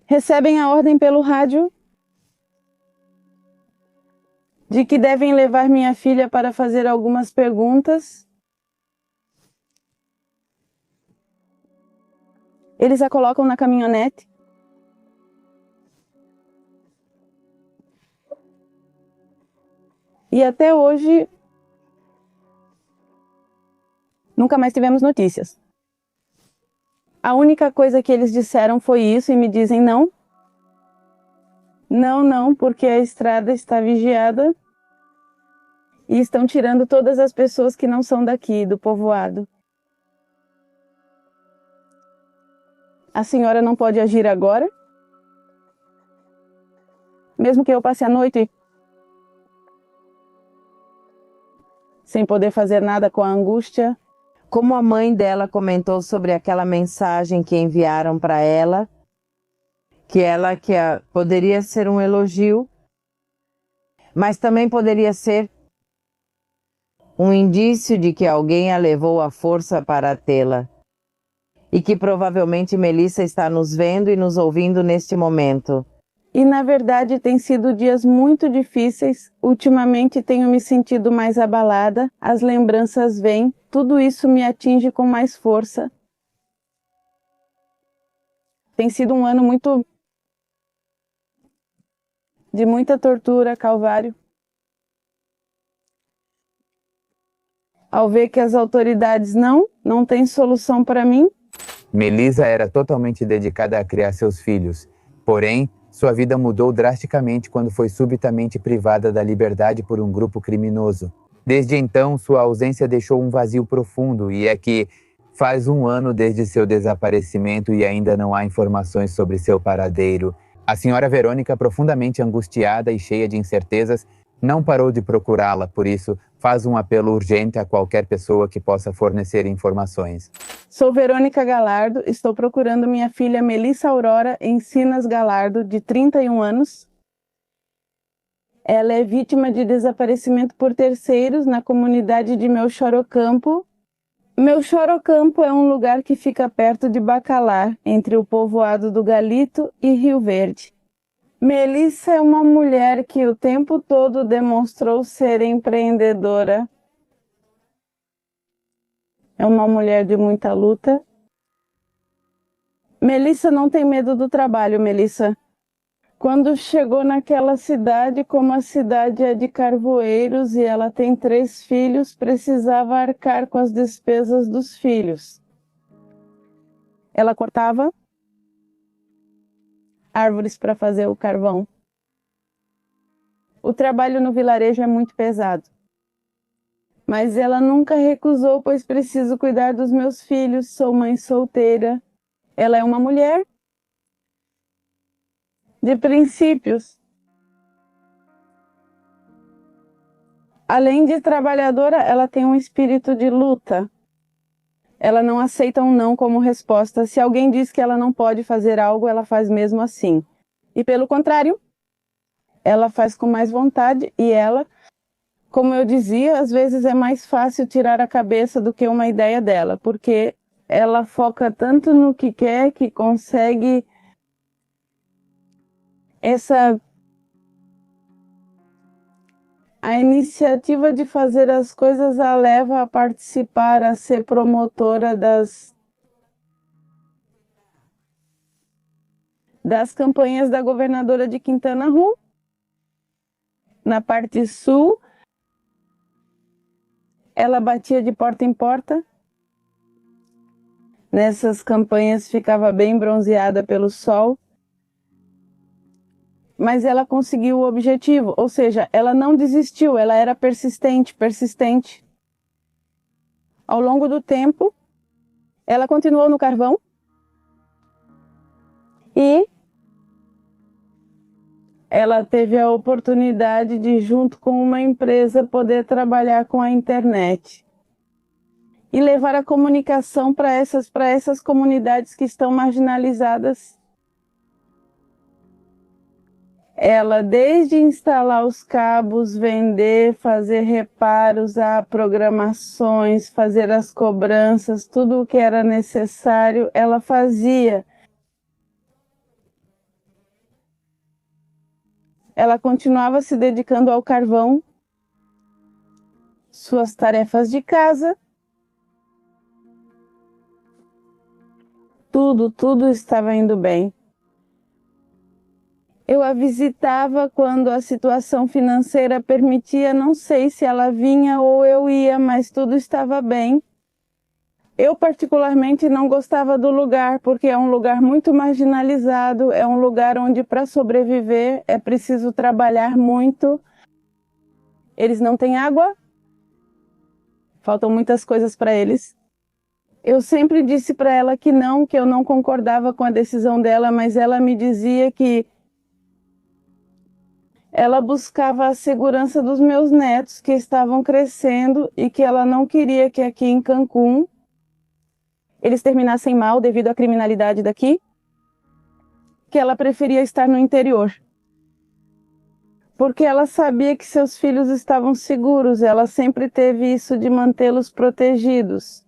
recebem a ordem pelo rádio de que devem levar minha filha para fazer algumas perguntas. Eles a colocam na caminhonete. E até hoje, nunca mais tivemos notícias. A única coisa que eles disseram foi isso e me dizem não. Não, porque a estrada está vigiada e estão tirando todas as pessoas que não são daqui, do povoado. A senhora não pode agir agora? Mesmo que eu passe a noite sem poder fazer nada com a angústia. Como a mãe dela comentou sobre aquela mensagem que enviaram para ela, poderia ser um elogio, mas também poderia ser um indício de que alguém a levou à força para tê-la. E que provavelmente Melissa está nos vendo e nos ouvindo neste momento. E na verdade tem sido dias muito difíceis. Ultimamente tenho me sentido mais abalada, as lembranças vêm, tudo isso me atinge com mais força. Tem sido um ano de muita tortura, calvário. Ao ver que as autoridades não têm solução para mim. Melissa era totalmente dedicada a criar seus filhos. Porém, sua vida mudou drasticamente quando foi subitamente privada da liberdade por um grupo criminoso. Desde então, sua ausência deixou um vazio profundo e é que faz um ano desde seu desaparecimento e ainda não há informações sobre seu paradeiro. A senhora Verônica, profundamente angustiada e cheia de incertezas, não parou de procurá-la, por isso faz um apelo urgente a qualquer pessoa que possa fornecer informações. Sou Verônica Galardo, estou procurando minha filha Melissa Aurora Encinas Galardo, de 31 anos. Ela é vítima de desaparecimento por terceiros na comunidade de Meu Chorocampo. Meu Chorocampo é um lugar que fica perto de Bacalar, entre o povoado do Galito e Rio Verde. Melissa é uma mulher que o tempo todo demonstrou ser empreendedora. É uma mulher de muita luta. Melissa não tem medo do trabalho, Melissa. Quando chegou naquela cidade, como a cidade é de carvoeiros e ela tem 3 filhos, precisava arcar com as despesas dos filhos. Ela cortava árvores para fazer o carvão. O trabalho no vilarejo é muito pesado. Mas ela nunca recusou, pois preciso cuidar dos meus filhos, sou mãe solteira. Ela é uma mulher de princípios. Além de trabalhadora, ela tem um espírito de luta. Ela não aceita um não como resposta. Se alguém diz que ela não pode fazer algo, ela faz mesmo assim. E pelo contrário, ela faz com mais vontade e ela, como eu dizia, às vezes é mais fácil tirar a cabeça do que uma ideia dela, porque ela foca tanto no que quer que consegue a iniciativa de fazer as coisas a leva a participar, a ser promotora das campanhas da governadora de Quintana Roo, na parte sul. Ela batia de porta em porta. Nessas campanhas ficava bem bronzeada pelo sol. Mas ela conseguiu o objetivo, ou seja, ela não desistiu, ela era persistente. Ao longo do tempo, ela continuou no carvão e ela teve a oportunidade de, junto com uma empresa, poder trabalhar com a internet e levar a comunicação para essas comunidades que estão marginalizadas. Ela, desde instalar os cabos, vender, fazer reparos a programações, fazer as cobranças, tudo o que era necessário, ela fazia. Ela continuava se dedicando ao carvão, suas tarefas de casa. Tudo estava indo bem. Eu a visitava quando a situação financeira permitia, não sei se ela vinha ou eu ia, mas tudo estava bem. Eu particularmente não gostava do lugar, porque é um lugar muito marginalizado, é um lugar onde para sobreviver é preciso trabalhar muito. Eles não têm água, faltam muitas coisas para eles. Eu sempre disse para ela que eu não concordava com a decisão dela, mas ela me dizia que ela buscava a segurança dos meus netos que estavam crescendo e que ela não queria que aqui em Cancún eles terminassem mal devido à criminalidade daqui, que ela preferia estar no interior. Porque ela sabia que seus filhos estavam seguros, ela sempre teve isso de mantê-los protegidos,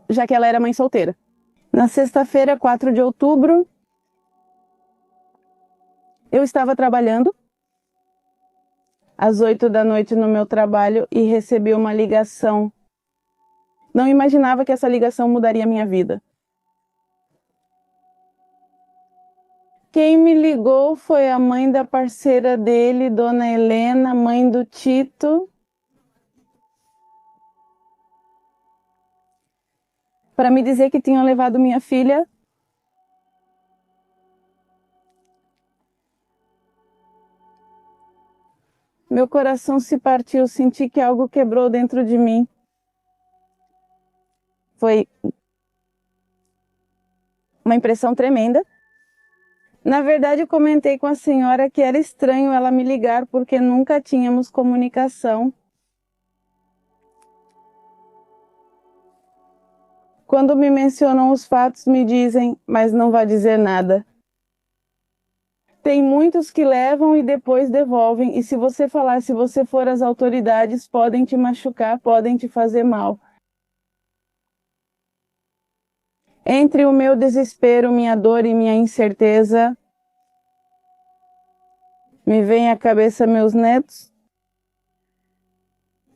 já que ela era mãe solteira. Na sexta-feira, 4 de outubro, eu estava trabalhando às 8 da noite no meu trabalho e recebi uma ligação. Não imaginava que essa ligação mudaria minha vida. Quem me ligou foi a mãe da parceira dele, Dona Helena, mãe do Tito, para me dizer que tinham levado minha filha. Meu coração se partiu, senti que algo quebrou dentro de mim. Foi uma impressão tremenda. Na verdade, eu comentei com a senhora que era estranho ela me ligar porque nunca tínhamos comunicação. Quando me mencionam os fatos, me dizem, mas não vai dizer nada. Tem muitos que levam e depois devolvem, e se você falar, se você for às autoridades, podem te machucar, podem te fazer mal. Entre o meu desespero, minha dor e minha incerteza, me vem à cabeça meus netos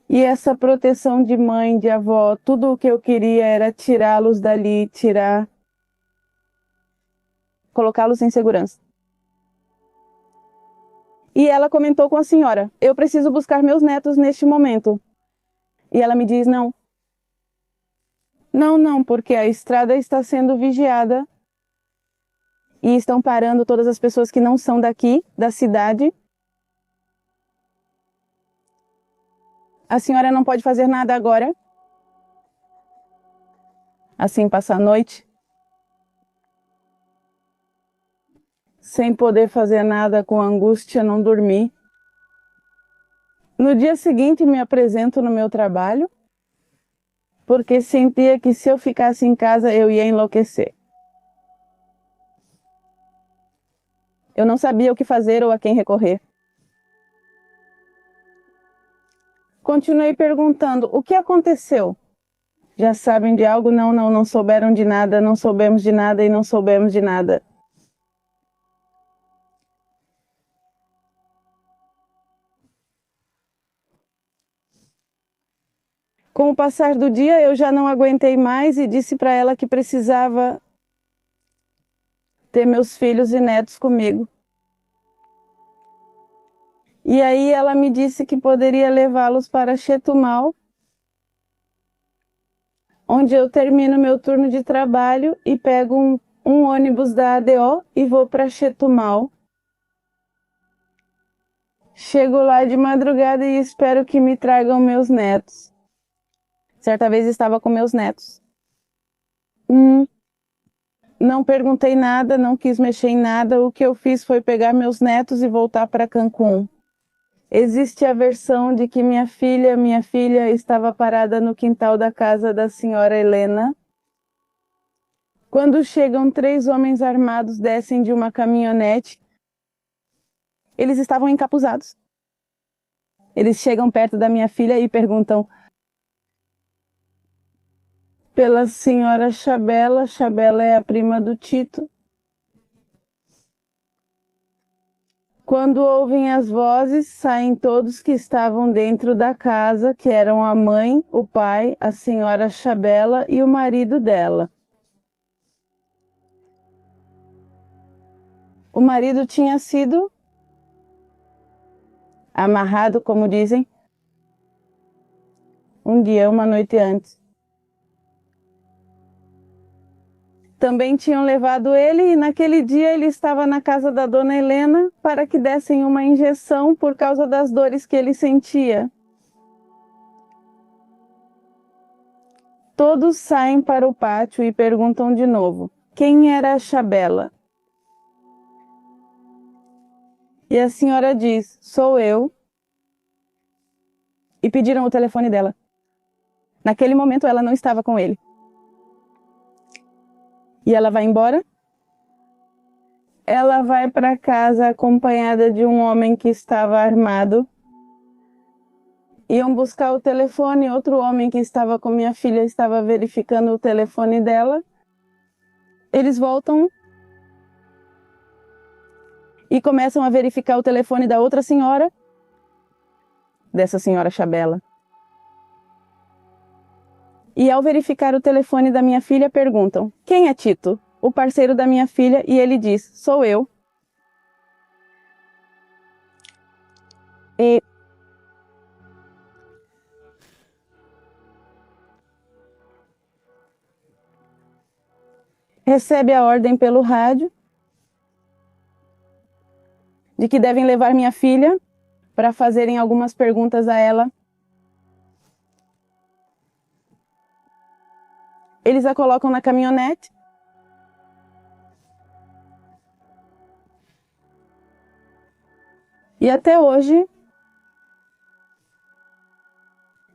e essa proteção de mãe, de avó. Tudo o que eu queria era tirá-los dali, colocá-los em segurança. E ela comentou com a senhora, eu preciso buscar meus netos neste momento. E ela me diz, não. Não, porque a estrada está sendo vigiada e estão parando todas as pessoas que não são daqui, da cidade. A senhora não pode fazer nada agora. Assim passa a noite. Sem poder fazer nada, com angústia, não dormi. No dia seguinte me apresento no meu trabalho, porque sentia que se eu ficasse em casa eu ia enlouquecer. Eu não sabia o que fazer ou a quem recorrer. Continuei perguntando, o que aconteceu? Já sabem de algo? Não souberam de nada, não soubemos de nada e não soubemos de nada. Com o passar do dia, eu já não aguentei mais e disse para ela que precisava ter meus filhos e netos comigo. E aí ela me disse que poderia levá-los para Chetumal, onde eu termino meu turno de trabalho e pego um ônibus da ADO e vou para Chetumal. Chego lá de madrugada e espero que me tragam meus netos. Certa vez estava com meus netos. Não perguntei nada, não quis mexer em nada. O que eu fiz foi pegar meus netos e voltar para Cancún. Existe a versão de que minha filha estava parada no quintal da casa da senhora Helena. Quando chegam 3 homens armados, descem de uma caminhonete. Eles estavam encapuzados. Eles chegam perto da minha filha e perguntam pela senhora Chabela. Chabela é a prima do Tito. Quando ouvem as vozes, saem todos que estavam dentro da casa, que eram a mãe, o pai, a senhora Chabela e o marido dela. O marido tinha sido amarrado, como dizem, um dia, uma noite antes. Também tinham levado ele e naquele dia ele estava na casa da dona Helena para que dessem uma injeção por causa das dores que ele sentia. Todos saem para o pátio e perguntam de novo: quem era a Chabela? E a senhora diz: sou eu. E pediram o telefone dela. Naquele momento ela não estava com ele. E ela vai embora. Ela vai para casa acompanhada de um homem que estava armado. Iam buscar o telefone, outro homem que estava com minha filha estava verificando o telefone dela. Eles voltam e começam a verificar o telefone da outra senhora, dessa senhora Chabela. E ao verificar o telefone da minha filha, perguntam: quem é Tito? O parceiro da minha filha, e ele diz: sou eu. E recebe a ordem pelo rádio de que devem levar minha filha para fazerem algumas perguntas a ela. Eles a colocam na caminhonete. E até hoje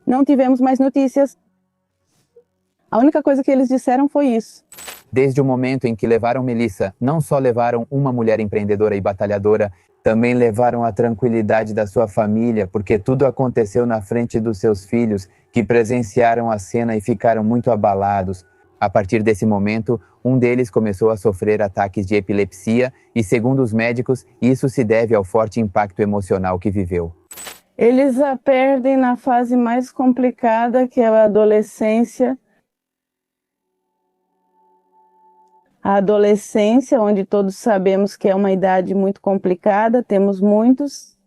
não tivemos mais notícias. A única coisa que eles disseram foi isso. Desde o momento em que levaram Melissa, não só levaram uma mulher empreendedora e batalhadora, também levaram a tranquilidade da sua família, porque tudo aconteceu na frente dos seus filhos, que presenciaram a cena e ficaram muito abalados. A partir desse momento, um deles começou a sofrer ataques de epilepsia e, segundo os médicos, isso se deve ao forte impacto emocional que viveu. Eles a perdem na fase mais complicada, que é a adolescência. A adolescência, onde todos sabemos que é uma idade muito complicada, temos muitos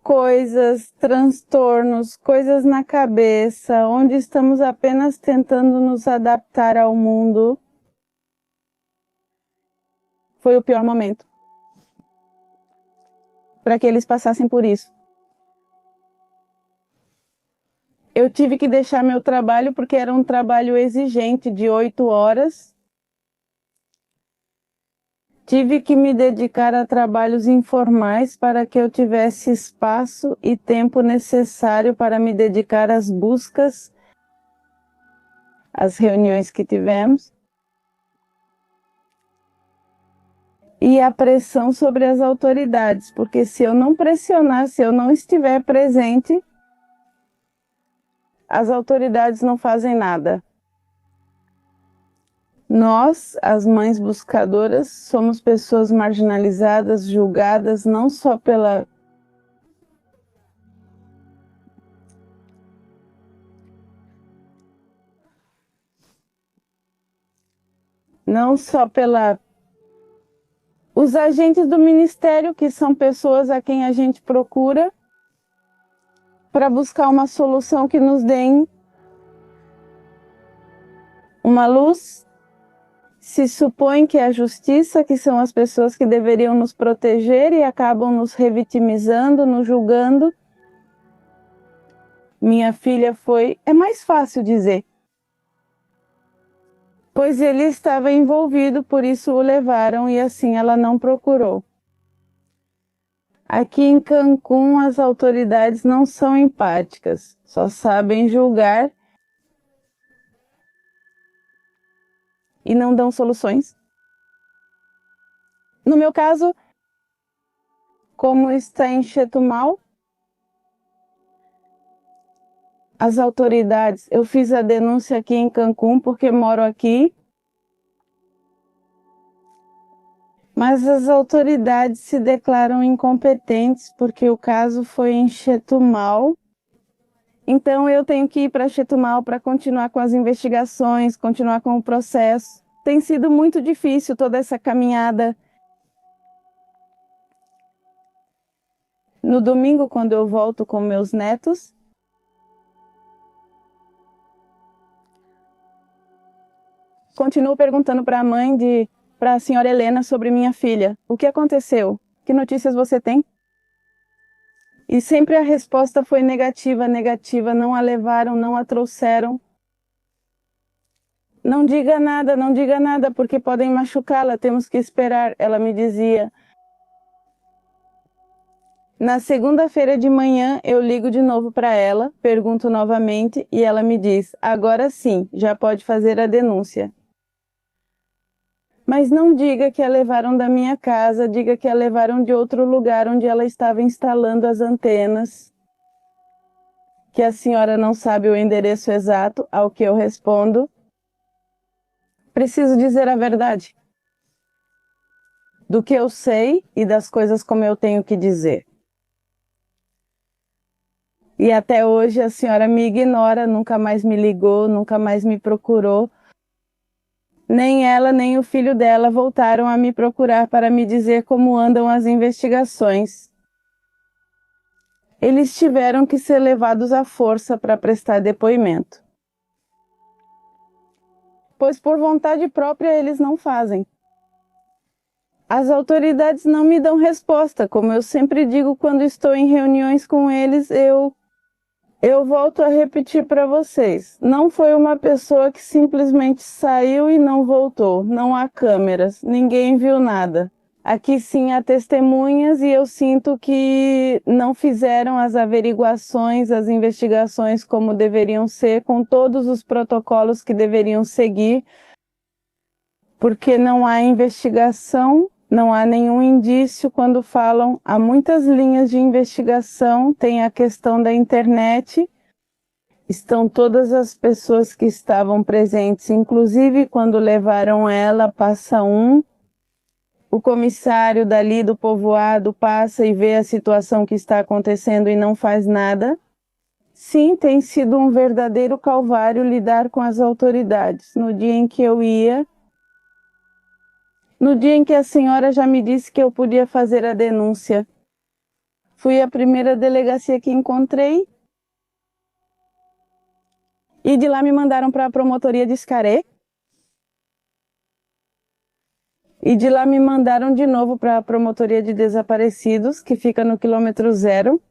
coisas, transtornos, coisas na cabeça, onde estamos apenas tentando nos adaptar ao mundo. Foi o pior momento para que eles passassem por isso. Eu tive que deixar meu trabalho porque era um trabalho exigente de 8 horas. Tive que me dedicar a trabalhos informais para que eu tivesse espaço e tempo necessário para me dedicar às buscas, às reuniões que tivemos. E a pressão sobre as autoridades, porque se eu não pressionar, se eu não estiver presente, as autoridades não fazem nada. Nós, as mães buscadoras, somos pessoas marginalizadas, julgadas não só pela os agentes do ministério, que são pessoas a quem a gente procura para buscar uma solução que nos dê uma luz. Se supõe que é a justiça, que são as pessoas que deveriam nos proteger e acabam nos revitimizando, nos julgando. Minha filha foi... É mais fácil dizer. Pois ele estava envolvido, por isso o levaram e assim ela não procurou. Aqui em Cancún, as autoridades não são empáticas, só sabem julgar e não dão soluções. No meu caso, como está em Chetumal, as autoridades, eu fiz a denúncia aqui em Cancún porque moro aqui, Mas as autoridades se declaram incompetentes porque o caso foi em Chetumal. Então eu tenho que ir para Chetumal para continuar com as investigações, continuar com o processo. Tem sido muito difícil toda essa caminhada. No domingo, quando eu volto com meus netos, continuo perguntando para a mãe para a senhora Helena sobre minha filha. O que aconteceu? Que notícias você tem? E sempre a resposta foi negativa, negativa. Não a levaram, não a trouxeram. Não diga nada, porque podem machucá-la, temos que esperar, ela me dizia. Na segunda-feira de manhã, eu ligo de novo para ela, pergunto novamente e ela me diz: agora sim, já pode fazer a denúncia. Mas não diga que a levaram da minha casa, diga que a levaram de outro lugar onde ela estava instalando as antenas. Que a senhora não sabe o endereço exato, ao que eu respondo. Preciso dizer a verdade. Do que eu sei e das coisas como eu tenho que dizer. E até hoje a senhora me ignora, nunca mais me ligou, nunca mais me procurou. Nem ela, nem o filho dela voltaram a me procurar para me dizer como andam as investigações. Eles tiveram que ser levados à força para prestar depoimento. Pois por vontade própria eles não fazem. As autoridades não me dão resposta, como eu sempre digo quando estou em reuniões com eles, eu volto a repetir para vocês. Não foi uma pessoa que simplesmente saiu e não voltou. Não há câmeras, ninguém viu nada. Aqui sim há testemunhas e eu sinto que não fizeram as averiguações, as investigações como deveriam ser, com todos os protocolos que deveriam seguir, porque não há investigação, não há nenhum indício quando falam. Há muitas linhas de investigação, tem a questão da internet, estão todas as pessoas que estavam presentes, inclusive quando levaram ela, passa o comissário dali do povoado passa e vê a situação que está acontecendo e não faz nada. Sim, tem sido um verdadeiro calvário lidar com as autoridades. No dia em que eu ia, no dia em que a senhora já me disse que eu podia fazer a denúncia, fui à primeira delegacia que encontrei e de lá me mandaram para a promotoria de Escaré. E de lá me mandaram de novo para a promotoria de desaparecidos, que fica no quilômetro 0.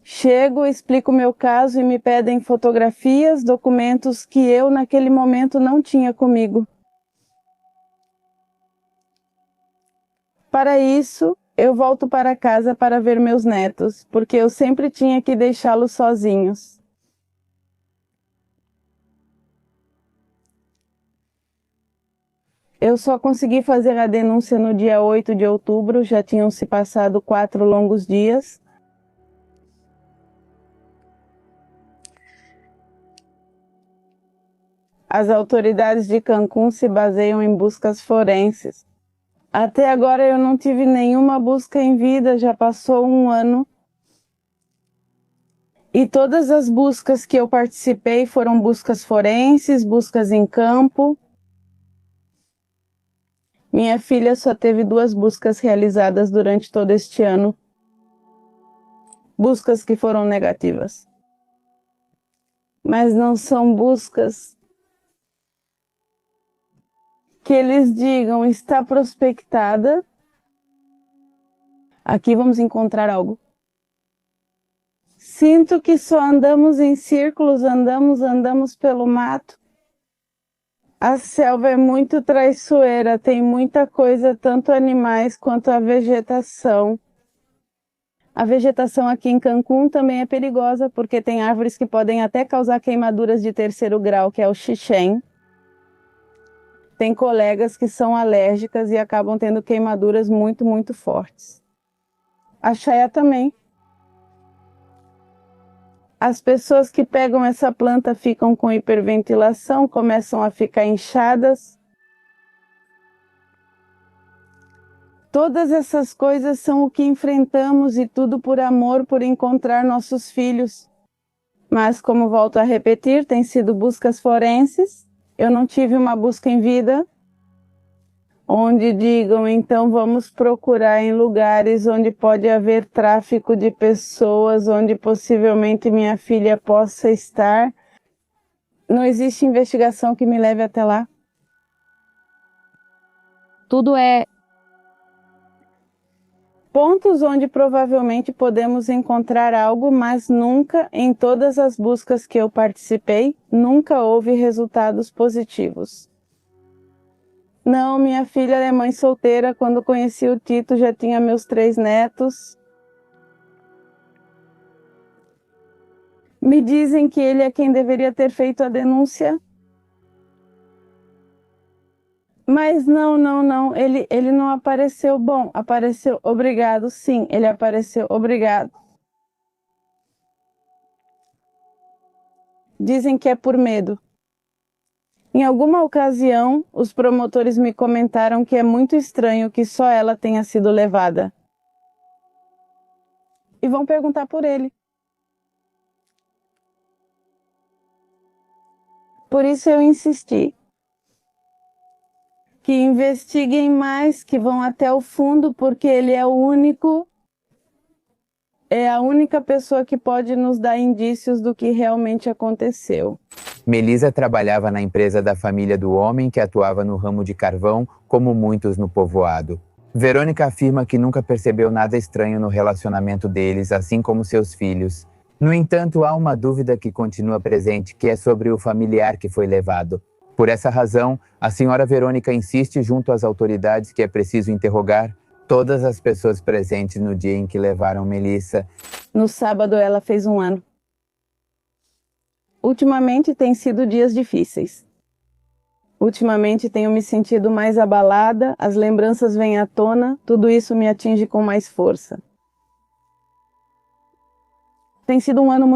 Chego, explico o meu caso e me pedem fotografias, documentos que eu naquele momento não tinha comigo. Para isso, eu volto para casa para ver meus netos, porque eu sempre tinha que deixá-los sozinhos. Eu só consegui fazer a denúncia no dia 8 de outubro, já tinham se passado 4 longos dias. As autoridades de Cancún se baseiam em buscas forenses. Até agora eu não tive nenhuma busca em vida, já passou 1 ano. E todas as buscas que eu participei foram buscas forenses, buscas em campo. Minha filha só teve 2 buscas realizadas durante todo este ano. Buscas que foram negativas. Mas não são buscas que eles digam, está prospectada. Aqui vamos encontrar algo. Sinto que só andamos em círculos, andamos pelo mato. A selva é muito traiçoeira, tem muita coisa, tanto animais quanto a vegetação. A vegetação aqui em Cancún também é perigosa, porque tem árvores que podem até causar queimaduras de 3º grau, que é o xixém. Tem colegas que são alérgicas e acabam tendo queimaduras muito, muito fortes. A chaia também. As pessoas que pegam essa planta ficam com hiperventilação, começam a ficar inchadas. Todas essas coisas são o que enfrentamos e tudo por amor, por encontrar nossos filhos. Mas, como volto a repetir, tem sido buscas forenses. Eu não tive uma busca em vida, onde digam, então vamos procurar em lugares onde pode haver tráfico de pessoas, onde possivelmente minha filha possa estar. Não existe investigação que me leve até lá. Tudo é pontos onde provavelmente podemos encontrar algo, mas nunca, em todas as buscas que eu participei, nunca houve resultados positivos. Não, minha filha é mãe solteira. Quando conheci o Tito, já tinha meus 3 netos. Me dizem que ele é quem deveria ter feito a denúncia. Mas não. Ele não apareceu. Bom, apareceu. Obrigado. Sim, ele apareceu. Obrigado. Dizem que é por medo. Em alguma ocasião, os promotores me comentaram que é muito estranho que só ela tenha sido levada. E vão perguntar por ele. Por isso eu insisti. Que investiguem mais, que vão até o fundo, porque ele é o único, é a única pessoa que pode nos dar indícios do que realmente aconteceu. Melisa trabalhava na empresa da família do homem que atuava no ramo de carvão, como muitos no povoado. Verônica afirma que nunca percebeu nada estranho no relacionamento deles, assim como seus filhos. No entanto, há uma dúvida que continua presente, que é sobre o familiar que foi levado. Por essa razão, a senhora Verônica insiste junto às autoridades que é preciso interrogar todas as pessoas presentes no dia em que levaram Melissa. No sábado ela fez 1 ano. Ultimamente tem sido dias difíceis. Ultimamente tenho me sentido mais abalada, as lembranças vêm à tona, tudo isso me atinge com mais força. Tem sido um ano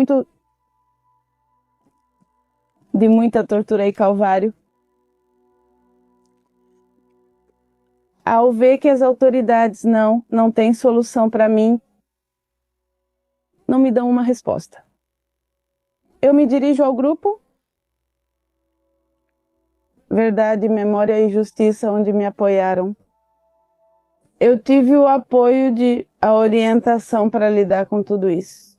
de muita tortura e calvário. Ao ver que as autoridades não têm solução para mim, não me dão uma resposta. Eu me dirijo ao grupo Verdade, Memória e Justiça, onde me apoiaram. Eu tive o apoio a orientação para lidar com tudo isso.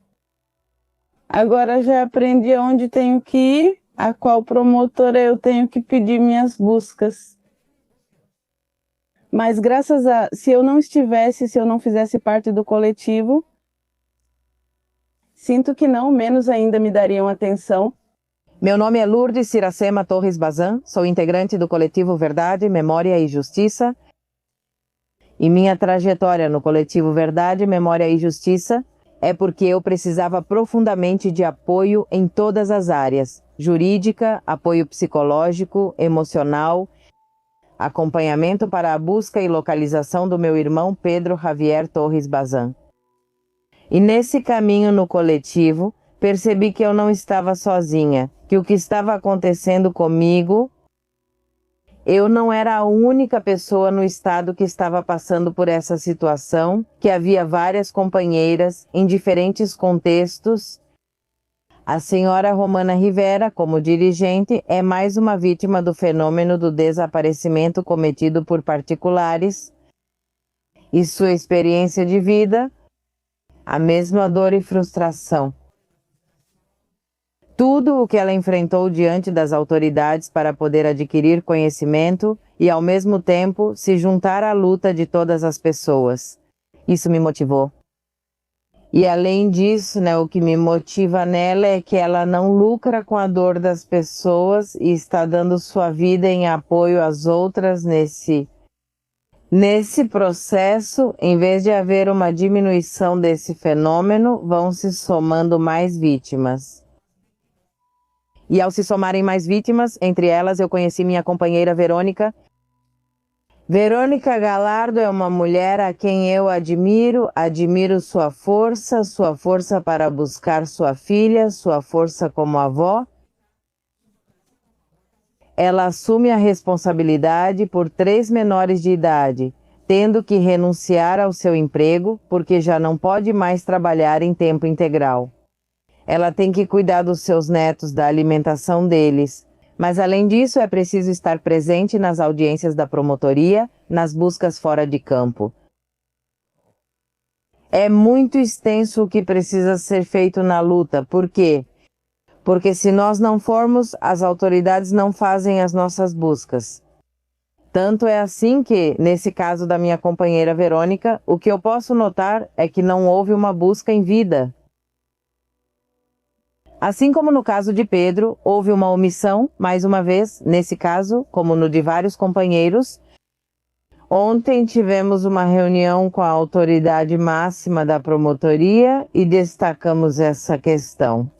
Agora já aprendi aonde tenho que ir, a qual promotora eu tenho que pedir minhas buscas. Mas se eu não fizesse parte do coletivo, sinto que não, menos ainda me dariam atenção. Meu nome é Lourdes Siracema Torres Bazan, sou integrante do coletivo Verdade, Memória e Justiça. E minha trajetória no coletivo Verdade, Memória e Justiça é porque eu precisava profundamente de apoio em todas as áreas: jurídica, apoio psicológico, emocional, acompanhamento para a busca e localização do meu irmão Pedro Javier Torres Bazan. E nesse caminho no coletivo, percebi que eu não estava sozinha, que o que estava acontecendo comigo, eu não era a única pessoa no estado que estava passando por essa situação, que havia várias companheiras em diferentes contextos. A senhora Romana Rivera, como dirigente, é mais uma vítima do fenômeno do desaparecimento cometido por particulares, e sua experiência de vida, a mesma dor e frustração. Tudo o que ela enfrentou diante das autoridades para poder adquirir conhecimento e, ao mesmo tempo, se juntar à luta de todas as pessoas. Isso me motivou. E, além disso, o que me motiva nela é que ela não lucra com a dor das pessoas e está dando sua vida em apoio às outras Nesse processo, em vez de haver uma diminuição desse fenômeno, vão se somando mais vítimas. E ao se somarem mais vítimas, entre elas eu conheci minha companheira Verônica. Verônica Galardo é uma mulher a quem eu admiro sua força para buscar sua filha, sua força como avó. Ela assume a responsabilidade por 3 menores de idade, tendo que renunciar ao seu emprego porque já não pode mais trabalhar em tempo integral. Ela tem que cuidar dos seus netos, da alimentação deles. Mas, além disso, é preciso estar presente nas audiências da promotoria, nas buscas fora de campo. É muito extenso o que precisa ser feito na luta. Por quê? Porque se nós não formos, as autoridades não fazem as nossas buscas. Tanto é assim que, nesse caso da minha companheira Verônica, o que eu posso notar é que não houve uma busca em vida. Assim como no caso de Pedro, houve uma omissão, mais uma vez, nesse caso, como no de vários companheiros. Ontem tivemos uma reunião com a autoridade máxima da promotoria e destacamos essa questão.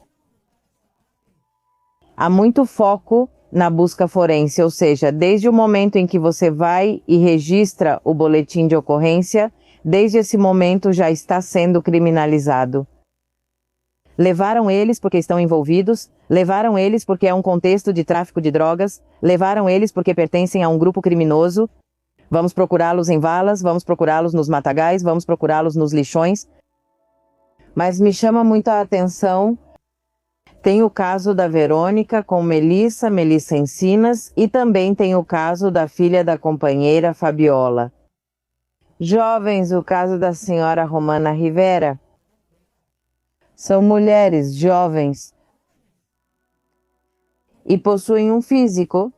Há muito foco na busca forense, ou seja, desde o momento em que você vai e registra o boletim de ocorrência, desde esse momento já está sendo criminalizado. Levaram eles porque estão envolvidos, levaram eles porque é um contexto de tráfico de drogas, levaram eles porque pertencem a um grupo criminoso. Vamos procurá-los em valas, vamos procurá-los nos matagais, vamos procurá-los nos lixões. Mas me chama muito a atenção, tem o caso da Verônica com Melissa Encinas, e também tem o caso da filha da companheira Fabiola. Jovens, o caso da senhora Romana Rivera. São mulheres jovens e possuem um físico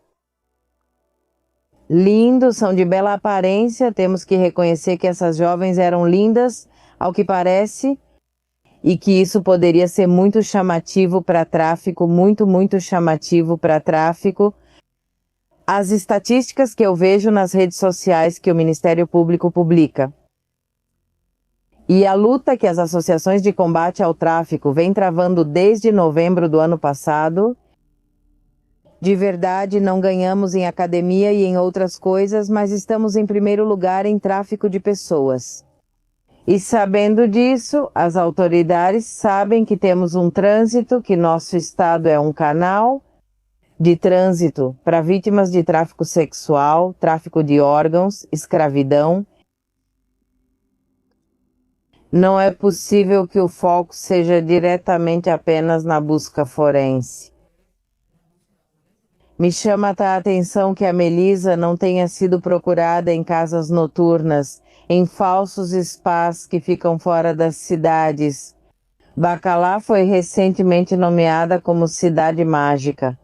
lindo, são de bela aparência. Temos que reconhecer que essas jovens eram lindas, ao que parece, e que isso poderia ser muito chamativo para tráfico, muito chamativo para tráfico. As estatísticas que eu vejo nas redes sociais que o Ministério Público publica e a luta que as associações de combate ao tráfico vêm travando desde novembro do ano passado, de verdade não ganhamos em academia e em outras coisas, mas estamos em primeiro lugar em tráfico de pessoas. E sabendo disso, as autoridades sabem que temos um trânsito, que nosso estado é um canal de trânsito para vítimas de tráfico sexual, tráfico de órgãos, escravidão. Não é possível que o foco seja diretamente apenas na busca forense. Me chama a atenção que a Melissa não tenha sido procurada em casas noturnas, em falsos spas que ficam fora das cidades. Bacalar foi recentemente nomeada como cidade mágica.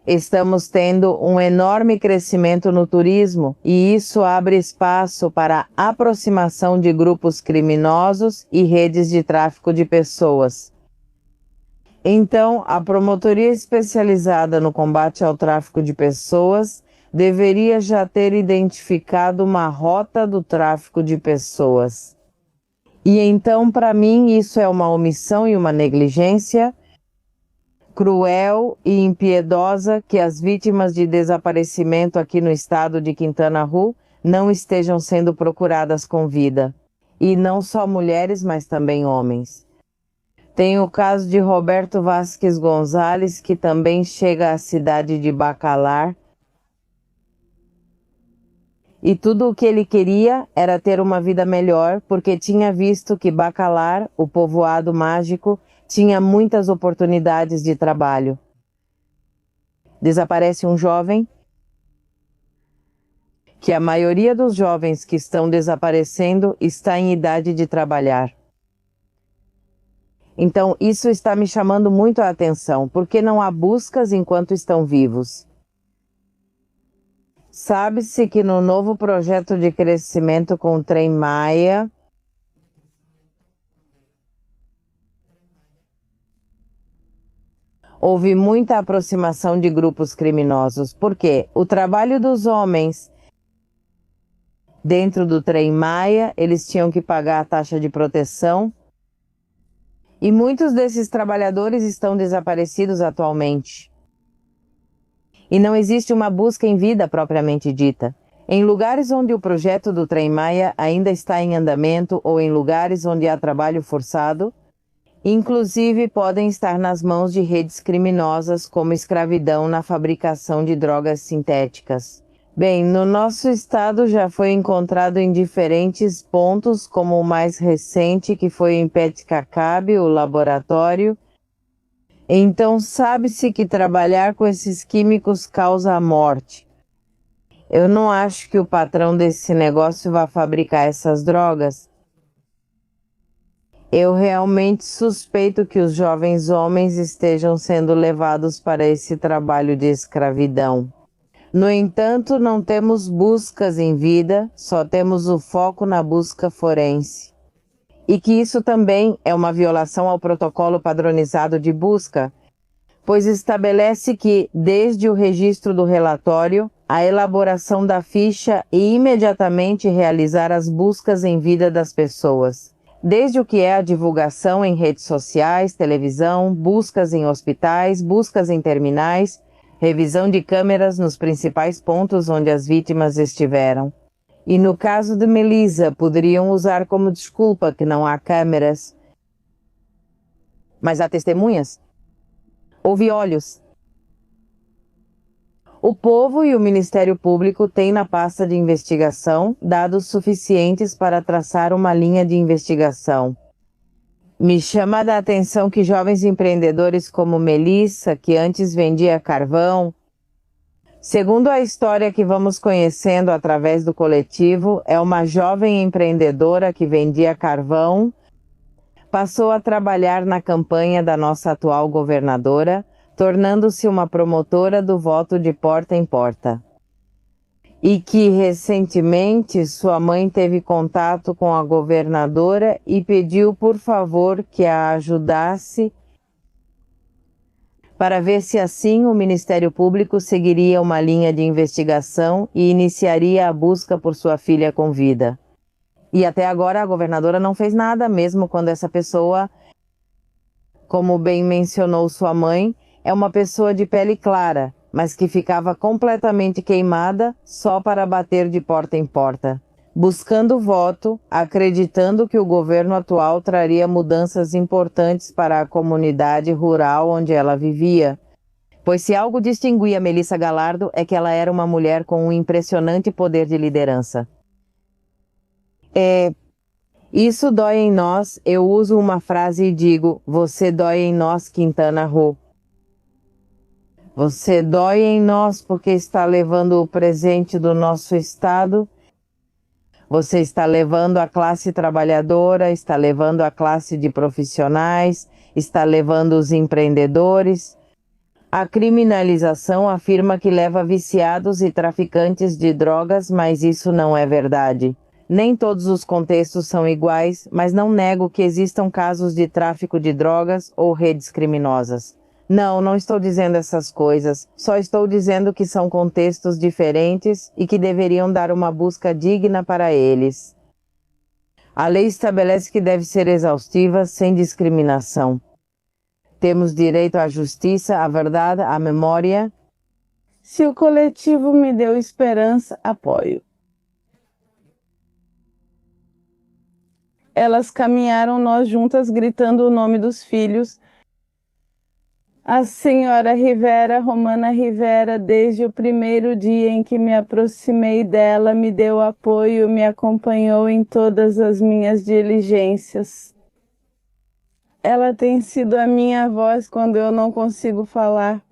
Estamos tendo um enorme crescimento no turismo e isso abre espaço para a aproximação de grupos criminosos e redes de tráfico de pessoas. Então, a promotoria especializada no combate ao tráfico de pessoas deveria já ter identificado uma rota do tráfico de pessoas. E então, para mim, isso é uma omissão e uma negligência cruel e impiedosa que as vítimas de desaparecimento aqui no estado de Quintana Roo não estejam sendo procuradas com vida. E não só mulheres, mas também homens. Tem o caso de Roberto Vasques Gonzalez, que também chega à cidade de Bacalar. E tudo o que ele queria era ter uma vida melhor, porque tinha visto que Bacalar, o povoado mágico, tinha muitas oportunidades de trabalho. Desaparece um jovem, que a maioria dos jovens que estão desaparecendo está em idade de trabalhar. Então, isso está me chamando muito a atenção, porque não há buscas enquanto estão vivos. Sabe-se que no novo projeto de crescimento com o Trem Maia, houve muita aproximação de grupos criminosos, porque o trabalho dos homens dentro do Trem Maia, eles tinham que pagar a taxa de proteção, e muitos desses trabalhadores estão desaparecidos atualmente. E não existe uma busca em vida propriamente dita. Em lugares onde o projeto do Trem Maia ainda está em andamento ou em lugares onde há trabalho forçado, inclusive podem estar nas mãos de redes criminosas como escravidão na fabricação de drogas sintéticas. Bem, no nosso estado já foi encontrado em diferentes pontos, como o mais recente, que foi em Petcacab, o laboratório. Então sabe-se que trabalhar com esses químicos causa a morte. Eu não acho que o patrão desse negócio vá fabricar essas drogas. Eu realmente suspeito que os jovens homens estejam sendo levados para esse trabalho de escravidão. No entanto, não temos buscas em vida, só temos o foco na busca forense. E que isso também é uma violação ao protocolo padronizado de busca, pois estabelece que, desde o registro do relatório, a elaboração da ficha e imediatamente realizar as buscas em vida das pessoas. Desde o que é a divulgação em redes sociais, televisão, buscas em hospitais, buscas em terminais, revisão de câmeras nos principais pontos onde as vítimas estiveram. E no caso de Melissa, poderiam usar como desculpa que não há câmeras. Mas há testemunhas? Houve olhos. O povo e o Ministério Público têm na pasta de investigação dados suficientes para traçar uma linha de investigação. Me chama a atenção que jovens empreendedores como Melissa, que antes vendia carvão, segundo a história que vamos conhecendo através do coletivo, é uma jovem empreendedora que vendia carvão, passou a trabalhar na campanha da nossa atual governadora, tornando-se uma promotora do voto de porta em porta. E que recentemente sua mãe teve contato com a governadora e pediu por favor que a ajudasse para ver se assim o Ministério Público seguiria uma linha de investigação e iniciaria a busca por sua filha com vida. E até agora a governadora não fez nada, mesmo quando essa pessoa, como bem mencionou sua mãe, é uma pessoa de pele clara, mas que ficava completamente queimada só para bater de porta em porta, buscando voto, acreditando que o governo atual traria mudanças importantes para a comunidade rural onde ela vivia. Pois se algo distinguia Melissa Galardo é que ela era uma mulher com um impressionante poder de liderança. Isso dói em nós, eu uso uma frase e digo, você dói em nós, Quintana Roo. Você dói em nós porque está levando o presente do nosso estado. Você está levando a classe trabalhadora, está levando a classe de profissionais, está levando os empreendedores. A criminalização afirma que leva viciados e traficantes de drogas, mas isso não é verdade. Nem todos os contextos são iguais, mas não nego que existam casos de tráfico de drogas ou redes criminosas. Não estou dizendo essas coisas, só estou dizendo que são contextos diferentes e que deveriam dar uma busca digna para eles. A lei estabelece que deve ser exaustiva, sem discriminação. Temos direito à justiça, à verdade, à memória. Se o coletivo me deu esperança, apoio. Elas caminharam nós juntas gritando o nome dos filhos. A senhora Rivera, Romana Rivera, desde o primeiro dia em que me aproximei dela, me deu apoio, me acompanhou em todas as minhas diligências. Ela tem sido a minha voz quando eu não consigo falar.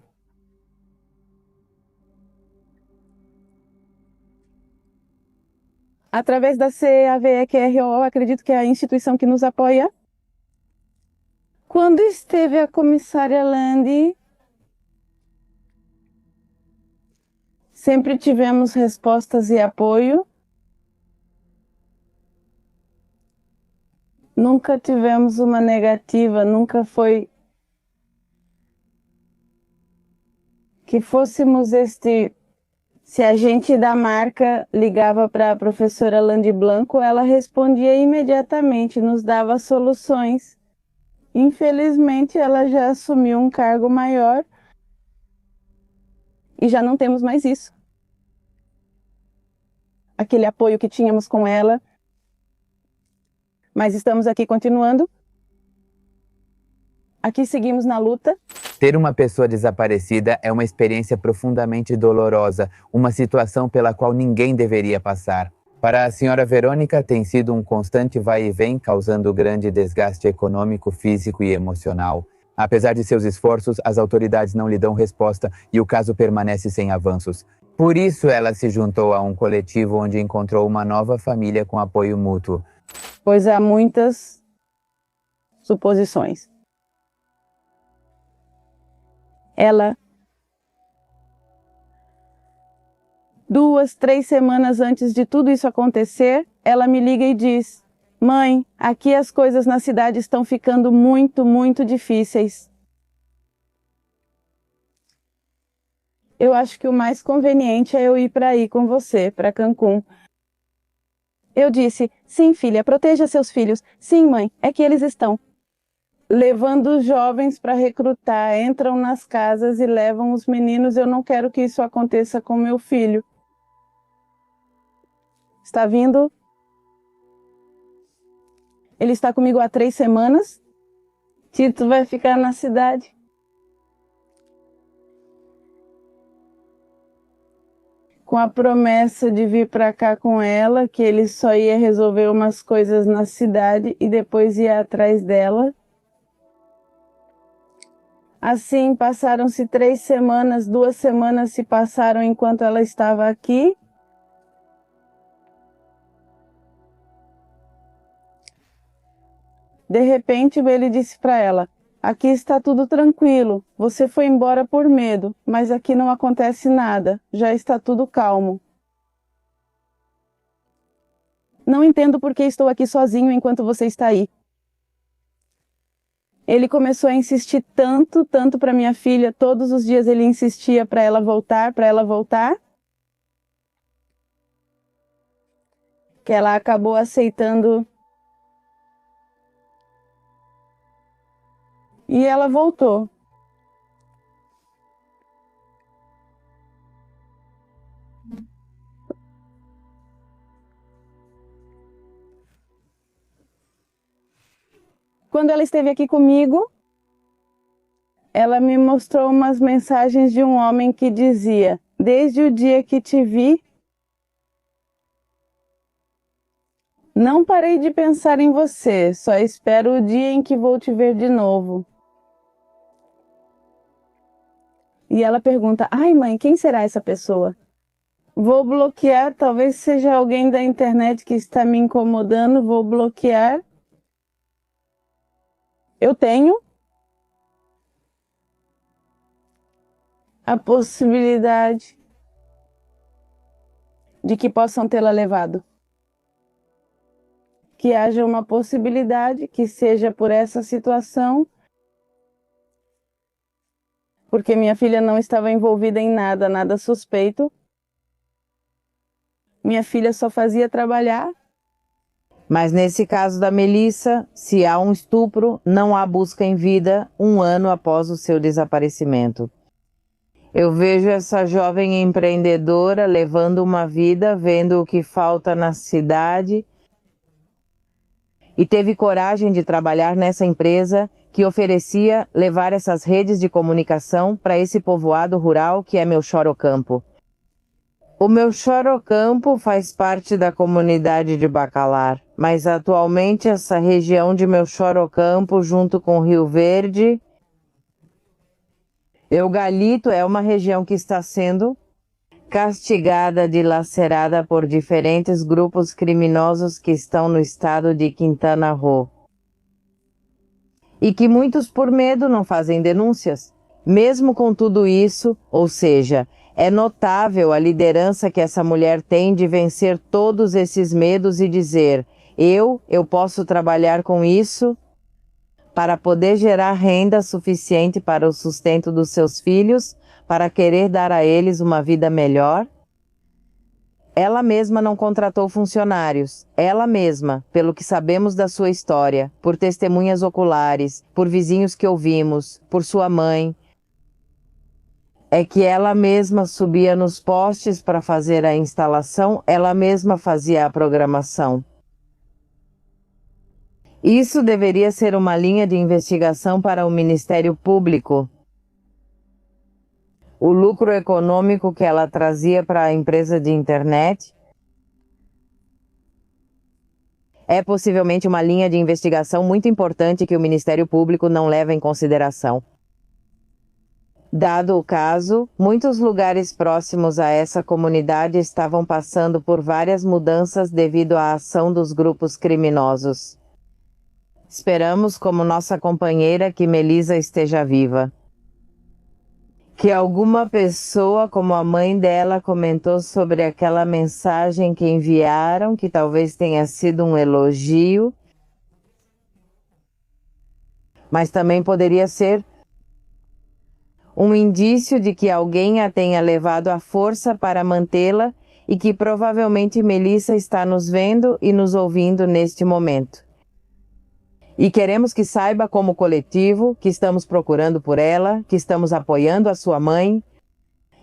Através da CAVEQRO, acredito que é a instituição que nos apoia. Quando esteve a comissária Landi, sempre tivemos respostas e apoio. Nunca tivemos uma negativa, nunca foi que fôssemos Se a gente da marca ligava para a professora Landi Blanco, ela respondia imediatamente, nos dava soluções. Infelizmente, ela já assumiu um cargo maior e já não temos mais isso. Aquele apoio que tínhamos com ela. Mas estamos aqui continuando. Aqui seguimos na luta. Ter uma pessoa desaparecida é uma experiência profundamente dolorosa, uma situação pela qual ninguém deveria passar. Para a senhora Verônica, tem sido um constante vai e vem, causando grande desgaste econômico, físico e emocional. Apesar de seus esforços, as autoridades não lhe dão resposta e o caso permanece sem avanços. Por isso, ela se juntou a um coletivo onde encontrou uma nova família com apoio mútuo. Pois há muitas suposições. Ela, 2, 3 semanas antes de tudo isso acontecer, ela me liga e diz: mãe, aqui as coisas na cidade estão ficando muito, muito difíceis. Eu acho que o mais conveniente é eu ir para aí com você, para Cancún. Eu disse: sim, filha, proteja seus filhos. Sim, mãe, é que eles estão levando os jovens para recrutar, entram nas casas e levam os meninos. Eu não quero que isso aconteça com meu filho. Está vindo? Ele está comigo há 3 semanas. Tito vai ficar na cidade. Com a promessa de vir para cá com ela, que ele só ia resolver umas coisas na cidade e depois ia atrás dela. Assim, passaram-se 3 semanas, 2 semanas se passaram enquanto ela estava aqui. De repente, ele disse para ela: aqui está tudo tranquilo, você foi embora por medo, mas aqui não acontece nada, já está tudo calmo. Não entendo por que estou aqui sozinho enquanto você está aí. Ele começou a insistir tanto, tanto para minha filha, todos os dias ele insistia para ela voltar, que ela acabou aceitando. E ela voltou. Quando ela esteve aqui comigo, ela me mostrou umas mensagens de um homem que dizia: desde o dia que te vi, não parei de pensar em você, só espero o dia em que vou te ver de novo. E ela pergunta: ai mãe, quem será essa pessoa? Vou bloquear, talvez seja alguém da internet que está me incomodando, vou bloquear. Eu tenho a possibilidade de que possam tê-la levado. Que haja uma possibilidade que seja por essa situação, porque minha filha não estava envolvida em nada, nada suspeito. Minha filha só fazia trabalhar. Mas nesse caso da Melissa, se há um estupro, não há busca em vida 1 ano após o seu desaparecimento. Eu vejo essa jovem empreendedora levando uma vida, vendo o que falta na cidade e teve coragem de trabalhar nessa empresa que oferecia levar essas redes de comunicação para esse povoado rural que é Melchor-Ocampo. O Melchor-Ocampo faz parte da comunidade de Bacalar, mas atualmente essa região de Melchor-Ocampo, junto com Rio Verde, Eugalito, é uma região que está sendo castigada, dilacerada por diferentes grupos criminosos que estão no estado de Quintana Roo. E que muitos, por medo, não fazem denúncias. Mesmo com tudo isso, ou seja, é notável a liderança que essa mulher tem de vencer todos esses medos e dizer: eu posso trabalhar com isso para poder gerar renda suficiente para o sustento dos seus filhos, para querer dar a eles uma vida melhor. Ela mesma não contratou funcionários. Ela mesma, pelo que sabemos da sua história, por testemunhas oculares, por vizinhos que ouvimos, por sua mãe, é que ela mesma subia nos postes para fazer a instalação, ela mesma fazia a programação. Isso deveria ser uma linha de investigação para o Ministério Público. o lucro econômico que ela trazia para a empresa de internet. É possivelmente uma linha de investigação muito importante que o Ministério Público não leva em consideração. Dado o caso, muitos lugares próximos a essa comunidade estavam passando por várias mudanças devido à ação dos grupos criminosos. Esperamos, como nossa companheira, que Melissa esteja viva. Que alguma pessoa, como a mãe dela, comentou sobre aquela mensagem que enviaram, que talvez tenha sido um elogio, mas também poderia ser um indício de que alguém a tenha levado à força para mantê-la e que provavelmente Melissa está nos vendo e nos ouvindo neste momento. E queremos que saiba como coletivo que estamos procurando por ela, que estamos apoiando a sua mãe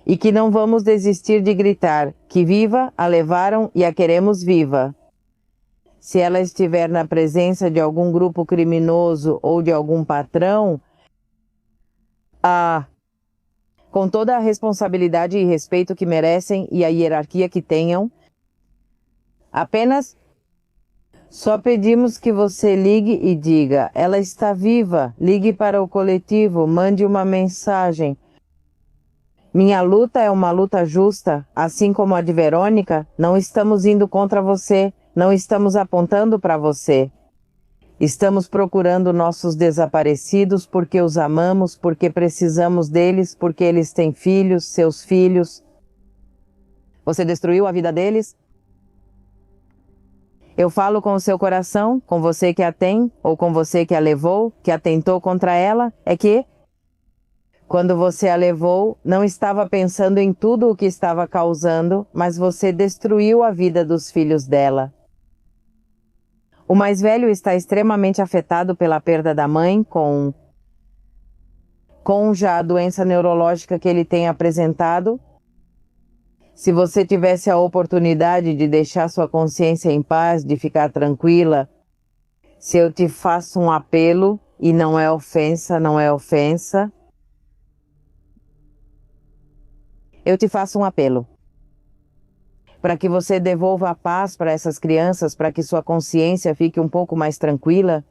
e que não vamos desistir de gritar que viva, a levaram e a queremos viva. Se ela estiver na presença de algum grupo criminoso ou de algum patrão, com toda a responsabilidade e respeito que merecem e a hierarquia que tenham, apenas só pedimos que você ligue e diga: ela está viva, ligue para o coletivo, mande uma mensagem. Minha luta é uma luta justa, assim como a de Verônica. Não estamos indo contra você, não estamos apontando para você. Estamos procurando nossos desaparecidos porque os amamos, porque precisamos deles, porque eles têm filhos, seus filhos. Você destruiu a vida deles? Eu falo com o seu coração, com você que a tem, ou com você que a levou, que atentou contra ela, é que, quando você a levou, não estava pensando em tudo o que estava causando, mas você destruiu a vida dos filhos dela. O mais velho está extremamente afetado pela perda da mãe, com já a doença neurológica que ele tem apresentado. Se você tivesse a oportunidade de deixar sua consciência em paz, de ficar tranquila, se eu te faço um apelo, e não é ofensa, não é ofensa, eu te faço um apelo para que você devolva a paz para essas crianças, para que sua consciência fique um pouco mais tranquila,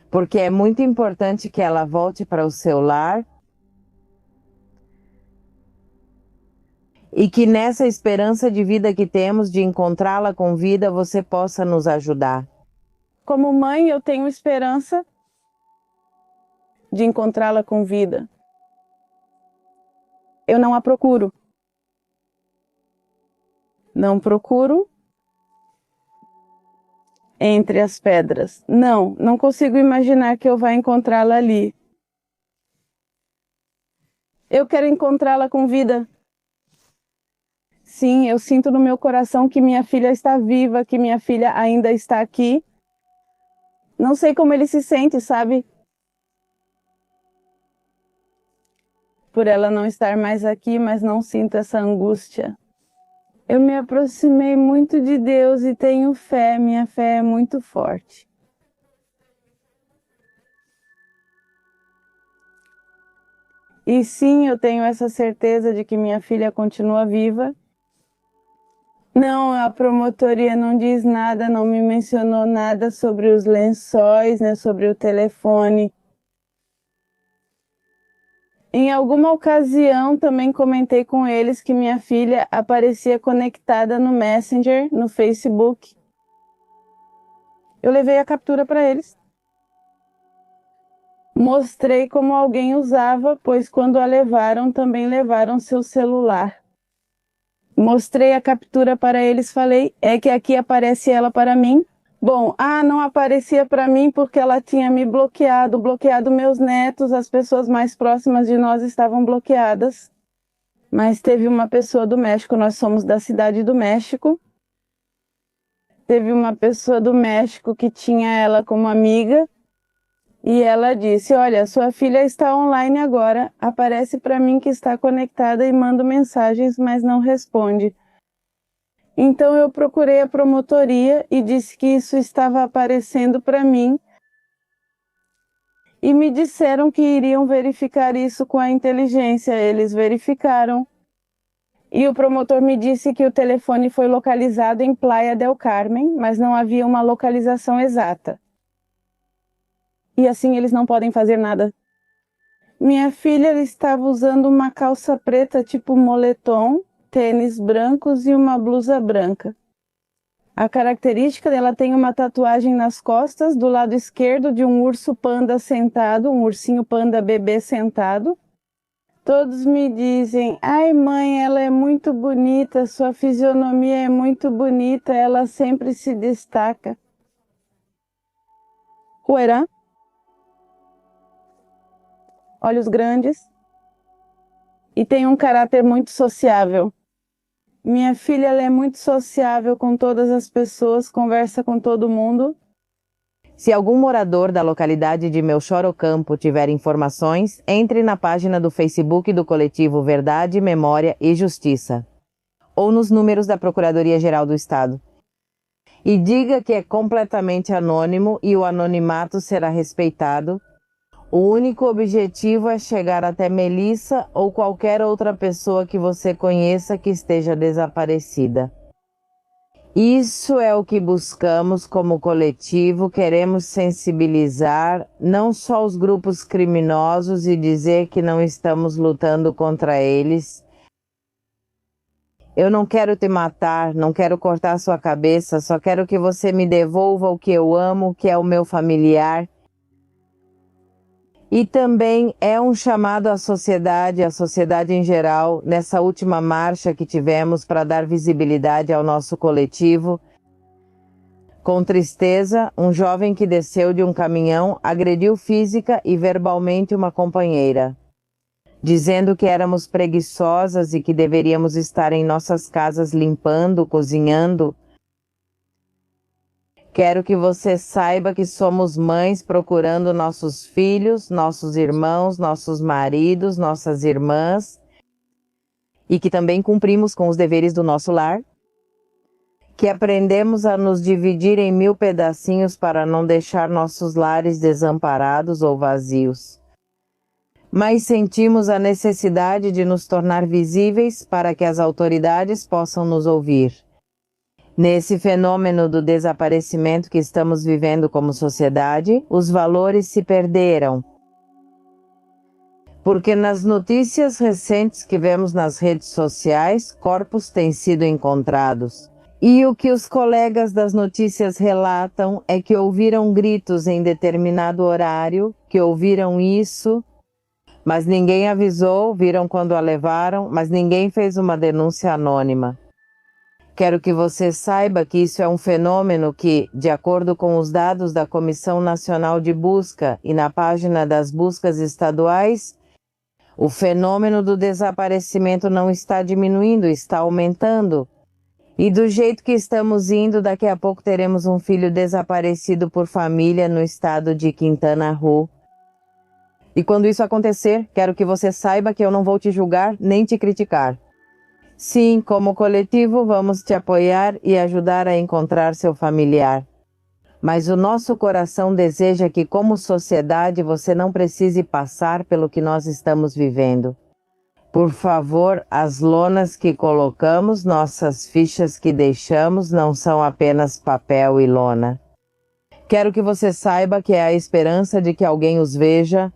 porque é muito importante que ela volte para o seu lar e que nessa esperança de vida que temos de encontrá-la com vida, você possa nos ajudar. Como mãe, eu tenho esperança de encontrá-la com vida. Eu não a procuro. Não procuro entre as pedras. Não consigo imaginar que eu vá encontrá-la ali. Eu quero encontrá-la com vida. Sim, eu sinto no meu coração que minha filha está viva, que minha filha ainda está aqui. Não sei como ele se sente, sabe? Por ela não estar mais aqui, mas não sinto essa angústia. Eu me aproximei muito de Deus e tenho fé, minha fé é muito forte. E sim, eu tenho essa certeza de que minha filha continua viva. Não, a promotoria não diz nada, não me mencionou nada sobre os lençóis, né, sobre o telefone. Em alguma ocasião também comentei com eles que minha filha aparecia conectada no Messenger, no Facebook. Eu levei a captura para eles. Mostrei como alguém usava, pois quando a levaram, também levaram seu celular. Mostrei a captura para eles, falei, é que aqui aparece ela para mim. Bom, não aparecia para mim porque ela tinha me bloqueado meus netos, as pessoas mais próximas de nós estavam bloqueadas. Mas teve uma pessoa do México, nós somos da cidade do México. Teve uma pessoa do México que tinha ela como amiga e ela disse, olha, sua filha está online agora, aparece para mim que está conectada e mando mensagens, mas não responde. Então eu procurei a promotoria e disse que isso estava aparecendo para mim E me disseram que iriam verificar isso com a inteligência. Eles verificaram. E o promotor me disse que o telefone foi localizado em Playa del Carmen, mas não havia uma localização exata. E assim eles não podem fazer nada. Minha filha estava usando uma calça preta tipo moletom, tênis brancos e uma blusa branca. A característica dela tem uma tatuagem nas costas, do lado esquerdo, de um urso panda sentado, um ursinho panda bebê sentado. Todos me dizem: ai mãe, ela é muito bonita, sua fisionomia é muito bonita, ela sempre se destaca. Ruerã? Olhos grandes e tem um caráter muito sociável. Minha filha ela é muito sociável com todas as pessoas, conversa com todo mundo. Se algum morador da localidade de Melchor Ocampo tiver informações, entre na página do Facebook do coletivo Verdade, Memória e Justiça, ou nos números da Procuradoria-Geral do Estado, e diga que é completamente anônimo e o anonimato será respeitado. O único objetivo é chegar até Melissa ou qualquer outra pessoa que você conheça que esteja desaparecida. Isso é o que buscamos como coletivo. Queremos sensibilizar não só os grupos criminosos e dizer que não estamos lutando contra eles. Eu não quero te matar, não quero cortar sua cabeça, só quero que você me devolva o que eu amo, que é o meu familiar. E também é um chamado à sociedade em geral, nessa última marcha que tivemos para dar visibilidade ao nosso coletivo. Com tristeza, um jovem que desceu de um caminhão agrediu física e verbalmente uma companheira, dizendo que éramos preguiçosas e que deveríamos estar em nossas casas limpando, cozinhando. Quero que você saiba que somos mães procurando nossos filhos, nossos irmãos, nossos maridos, nossas irmãs, e que também cumprimos com os deveres do nosso lar, que aprendemos a nos dividir em 1000 pedacinhos para não deixar nossos lares desamparados ou vazios. Mas sentimos a necessidade de nos tornar visíveis para que as autoridades possam nos ouvir. Nesse fenômeno do desaparecimento que estamos vivendo como sociedade, os valores se perderam. Porque nas notícias recentes que vemos nas redes sociais, corpos têm sido encontrados. E o que os colegas das notícias relatam é que ouviram gritos em determinado horário, que ouviram isso, mas ninguém avisou, viram quando a levaram, mas ninguém fez uma denúncia anônima. Quero que você saiba que isso é um fenômeno que, de acordo com os dados da Comissão Nacional de Busca e na página das buscas estaduais, o fenômeno do desaparecimento não está diminuindo, está aumentando. E do jeito que estamos indo, daqui a pouco teremos um filho desaparecido por família no estado de Quintana Roo. E quando isso acontecer, quero que você saiba que eu não vou te julgar nem te criticar. Sim, como coletivo, vamos te apoiar e ajudar a encontrar seu familiar. Mas o nosso coração deseja que, como sociedade, você não precise passar pelo que nós estamos vivendo. Por favor, as lonas que colocamos, nossas fichas que deixamos, não são apenas papel e lona. Quero que você saiba que é a esperança de que alguém os veja.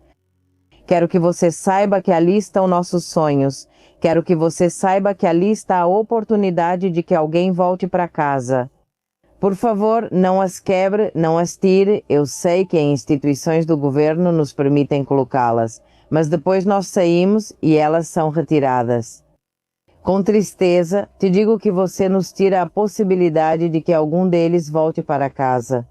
Quero que você saiba que ali estão nossos sonhos. Quero que você saiba que ali está a oportunidade de que alguém volte para casa. Por favor, não as quebre, não as tire. Eu sei que as instituições do governo nos permitem colocá-las, mas depois nós saímos e elas são retiradas. Com tristeza, te digo que você nos tira a possibilidade de que algum deles volte para casa.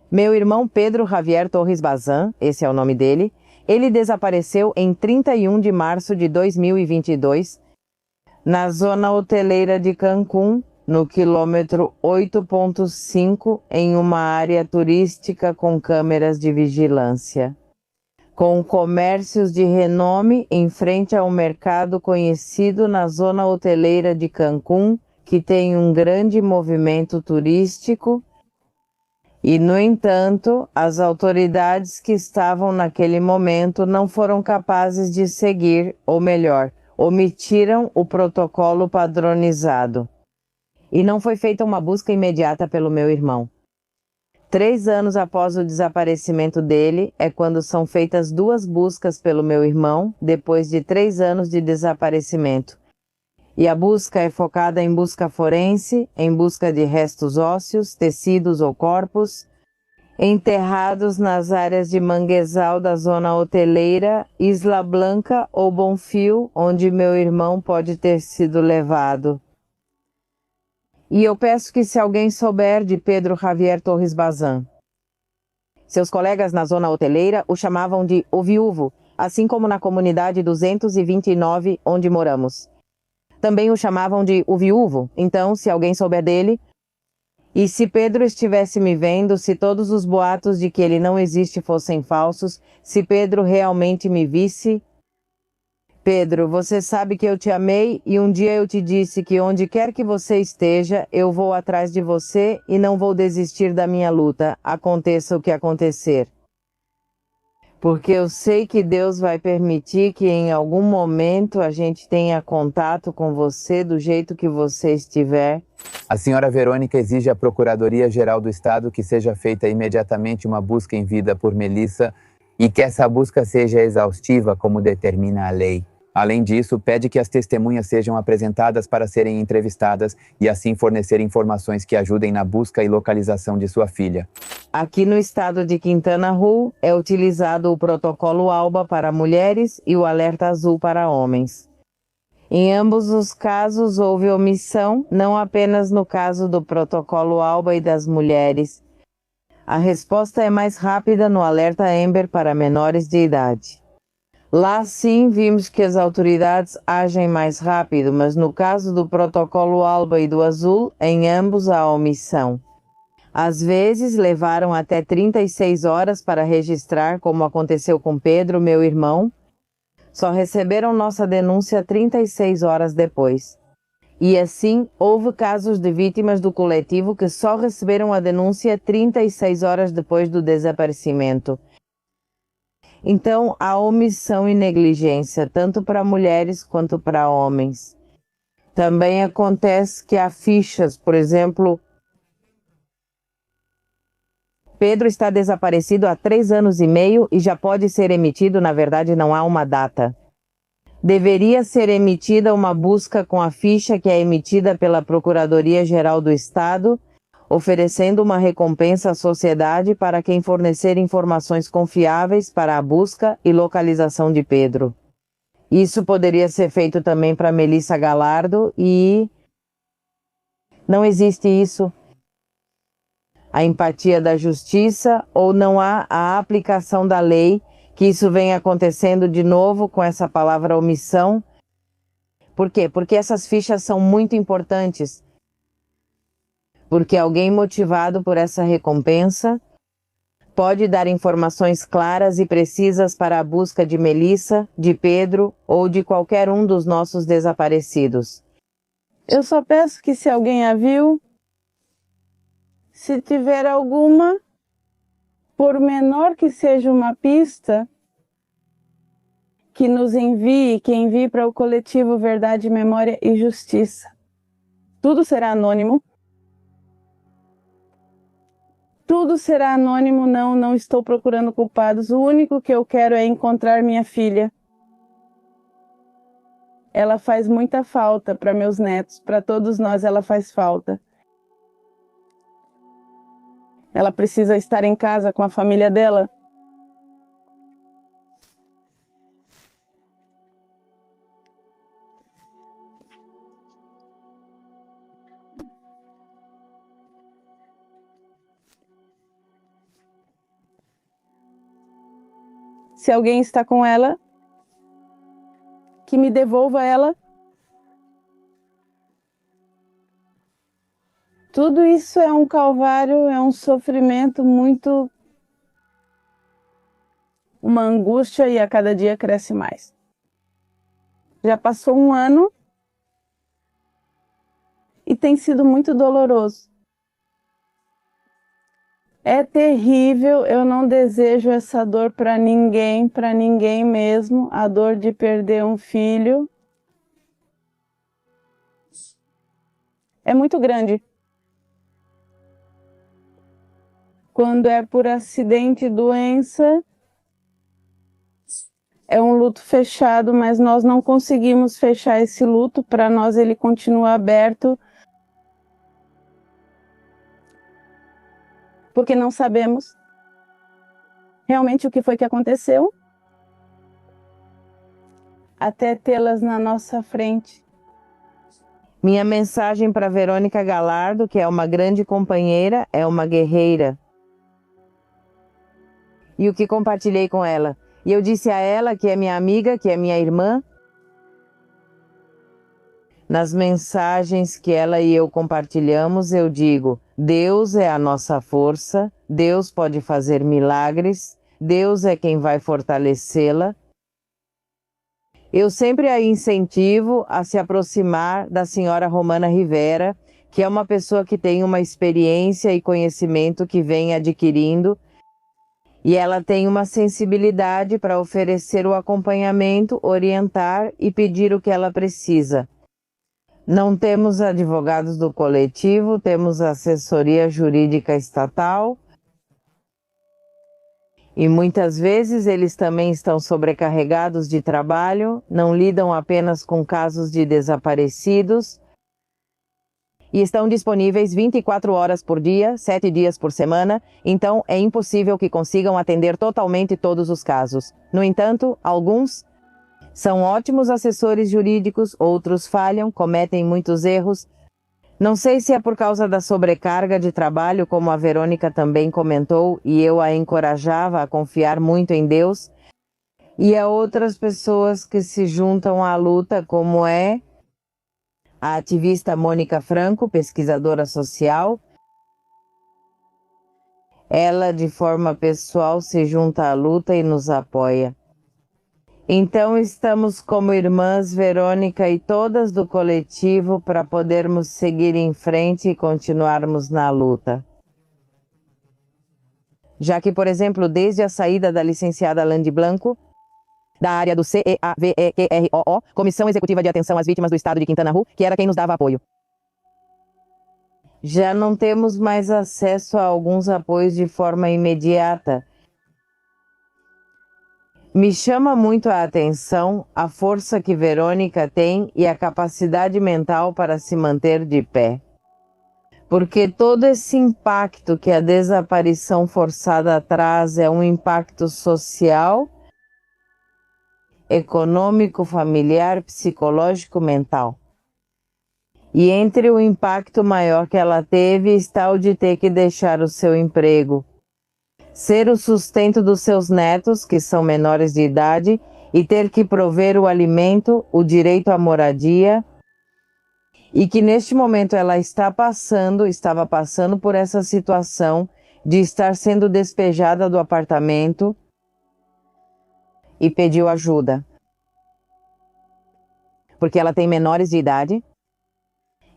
Meu irmão Pedro Javier Torres Bazan, esse é o nome dele, ele desapareceu em 31 de março de 2022, na zona hoteleira de Cancún, no quilômetro 8.5, em uma área turística com câmeras de vigilância. Com comércios de renome em frente a um mercado conhecido na zona hoteleira de Cancún, que tem um grande movimento turístico. E, no entanto, as autoridades que estavam naquele momento não foram capazes de seguir, ou melhor, omitiram o protocolo padronizado. E não foi feita uma busca imediata pelo meu irmão. 3 anos após o desaparecimento dele é quando são feitas 2 buscas pelo meu irmão, depois de 3 anos de desaparecimento. E a busca é focada em busca forense, em busca de restos ósseos, tecidos ou corpos, enterrados nas áreas de manguezal da zona hoteleira, Isla Blanca ou Bonfil, onde meu irmão pode ter sido levado. E eu peço que, se alguém souber de Pedro Javier Torres Bazán. Seus colegas na zona hoteleira o chamavam de o viúvo, assim como na comunidade 229 onde moramos. Também o chamavam de o viúvo, então, se alguém souber dele. E se Pedro estivesse me vendo, se todos os boatos de que ele não existe fossem falsos, se Pedro realmente me visse. Pedro, você sabe que eu te amei e um dia eu te disse que onde quer que você esteja, eu vou atrás de você e não vou desistir da minha luta, aconteça o que acontecer. Porque eu sei que Deus vai permitir que em algum momento a gente tenha contato com você do jeito que você estiver. A senhora Verônica exige à Procuradoria-Geral do Estado que seja feita imediatamente uma busca em vida por Melissa e que essa busca seja exaustiva, como determina a lei. Além disso, pede que as testemunhas sejam apresentadas para serem entrevistadas e assim fornecer informações que ajudem na busca e localização de sua filha. Aqui no estado de Quintana Roo é utilizado o protocolo ALBA para mulheres e o alerta azul para homens. Em ambos os casos houve omissão, não apenas no caso do protocolo ALBA e das mulheres. A resposta é mais rápida no alerta Amber para menores de idade. Lá sim vimos que as autoridades agem mais rápido, mas no caso do protocolo ALBA e do azul, em ambos há omissão. Às vezes levaram até 36 horas para registrar, como aconteceu com Pedro, meu irmão. Só receberam nossa denúncia 36 horas depois. E assim, houve casos de vítimas do coletivo que só receberam a denúncia 36 horas depois do desaparecimento. Então, há omissão e negligência, tanto para mulheres quanto para homens. Também acontece que há fichas, por exemplo, Pedro está desaparecido há 3 anos e meio e já pode ser emitido, na verdade não há uma data. Deveria ser emitida uma busca com a ficha que é emitida pela Procuradoria-Geral do Estado, oferecendo uma recompensa à sociedade para quem fornecer informações confiáveis para a busca e localização de Pedro. Isso poderia ser feito também para Melissa Galardo e não existe isso. A empatia da justiça ou não há a aplicação da lei, que isso vem acontecendo de novo com essa palavra omissão. Por quê? Porque essas fichas são muito importantes. Porque alguém motivado por essa recompensa pode dar informações claras e precisas para a busca de Melissa, de Pedro ou de qualquer um dos nossos desaparecidos. Eu só peço que, se alguém a viu, se tiver alguma, por menor que seja uma pista, que nos envie, que envie para o coletivo Verdade, Memória e Justiça. Tudo será anônimo. Tudo será anônimo, não estou procurando culpados. O único que eu quero é encontrar minha filha. Ela faz muita falta para meus netos, para todos nós ela faz falta. Ela precisa estar em casa com a família dela. Se alguém está com ela, que me devolva ela. Tudo isso é um calvário, é um sofrimento muito... uma angústia, e a cada dia cresce mais. Já passou 1 ano e tem sido muito doloroso. É terrível, eu não desejo essa dor para ninguém mesmo, a dor de perder um filho. É muito grande. Quando é por acidente, doença, é um luto fechado, mas nós não conseguimos fechar esse luto, para nós ele continua aberto, porque não sabemos realmente o que foi que aconteceu, até tê-las na nossa frente. Minha mensagem para Verônica Galardo, que é uma grande companheira, é uma guerreira. E o que compartilhei com ela? E eu disse a ela, que é minha amiga, que é minha irmã, nas mensagens que ela e eu compartilhamos, eu digo: Deus é a nossa força, Deus pode fazer milagres, Deus é quem vai fortalecê-la. Eu sempre a incentivo a se aproximar da senhora Romana Rivera, que é uma pessoa que tem uma experiência e conhecimento que vem adquirindo, e ela tem uma sensibilidade para oferecer o acompanhamento, orientar e pedir o que ela precisa. Não temos advogados do coletivo, temos assessoria jurídica estatal, e muitas vezes eles também estão sobrecarregados de trabalho, não lidam apenas com casos de desaparecidos, e estão disponíveis 24 horas por dia, 7 dias por semana, então é impossível que consigam atender totalmente todos os casos. No entanto, alguns são ótimos assessores jurídicos, outros falham, cometem muitos erros. Não sei se é por causa da sobrecarga de trabalho, como a Verônica também comentou, e eu a encorajava a confiar muito em Deus, e a outras pessoas que se juntam à luta, como é a ativista Mônica Franco, pesquisadora social. Ela, de forma pessoal, se junta à luta e nos apoia. Então, estamos como irmãs Verônica e todas do coletivo para podermos seguir em frente e continuarmos na luta. Já que, por exemplo, desde a saída da licenciada Landi Blanco, da área do CEAVEQROO, Comissão Executiva de Atenção às Vítimas do Estado de Quintana Roo, que era quem nos dava apoio. Já não temos mais acesso a alguns apoios de forma imediata. Me chama muito a atenção a força que Verônica tem e a capacidade mental para se manter de pé. Porque todo esse impacto que a desaparição forçada traz é um impacto social, econômico, familiar, psicológico, mental. E entre o impacto maior que ela teve está o de ter que deixar o seu emprego, ser o sustento dos seus netos, que são menores de idade, e ter que prover o alimento, o direito à moradia, e que neste momento ela estava passando por essa situação de estar sendo despejada do apartamento e pediu ajuda. Porque ela tem menores de idade.